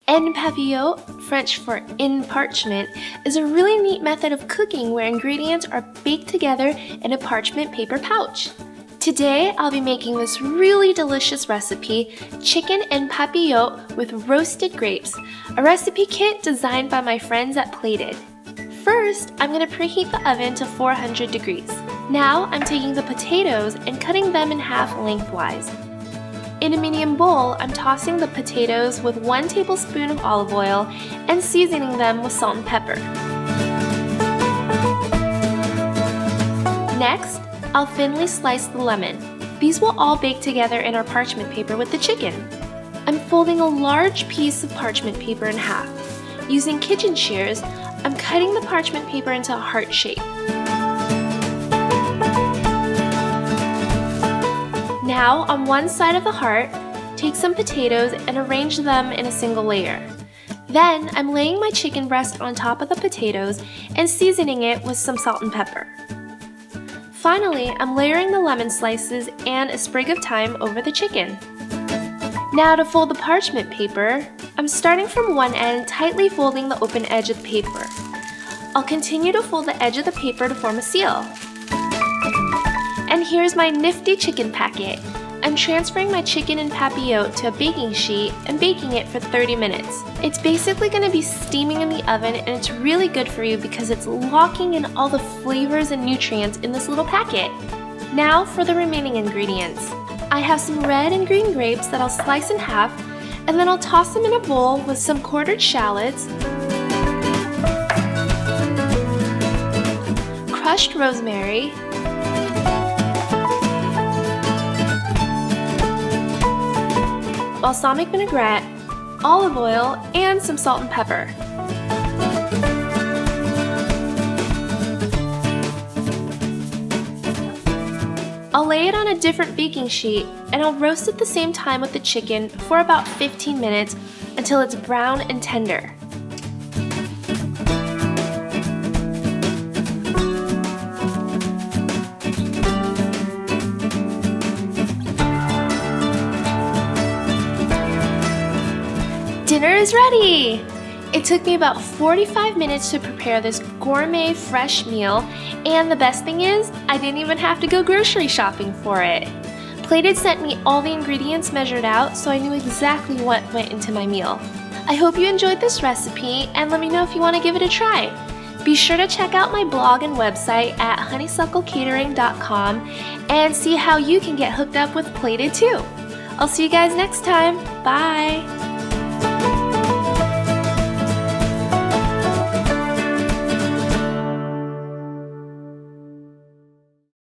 En papillote, French for in parchment, is a really neat method of cooking where ingredients are baked together in a parchment paper pouch. Today, I'll be making this really delicious recipe, chicken en papillote with roasted grapes, a recipe kit designed by my friends at Preheat. First, I'm going to preheat the oven to 400 degrees. Now, I'm taking the potatoes and cutting them in half lengthwise. In a medium bowl, I'm tossing the potatoes with 1 tablespoon of olive oil and seasoning them with salt and pepper. Next, I'll thinly slice the lemon. These will all bake together in our parchment paper with the chicken. I'm folding a large piece of parchment paper in half. Using kitchen shears, I'm cutting the parchment paper into a heart shape. Now, on one side of the heart, take some potatoes and arrange them in a single layer. Then, I'm laying my chicken breast on top of the potatoes and seasoning it with some salt and pepper. Finally, I'm layering the lemon slices and a sprig of thyme over the chicken. Now to fold the parchment paper, I'm starting from one end, tightly folding the open edge of the paper. I'll continue to fold the edge of the paper to form a seal. And here's my nifty chicken packet. I'm transferring my chicken en papillote to a baking sheet and baking it for 30 minutes. It's basically going to be steaming in the oven, and it's really good for you because it's locking in all the flavors and nutrients in this little packet. Now for the remaining ingredients. I have some red and green grapes that I'll slice in half, and then I'll toss them in a bowl with some quartered shallots, crushed rosemary, balsamic vinaigrette, olive oil, and some salt and pepper. I'll lay it on a different baking sheet and I'll roast at the same time with the chicken for about 15 minutes until it's brown and tender. Dinner is ready! It took me about 45 minutes to prepare this gourmet fresh meal, and the best thing is, I didn't even have to go grocery shopping for it. Preheat sent me all the ingredients measured out, so I knew exactly what went into my meal. I hope you enjoyed this recipe, and let me know if you want to give it a try. Be sure to check out my blog and website at honeysucklecatering.com and see how you can get hooked up with Preheat too. I'll see you guys next time. Bye!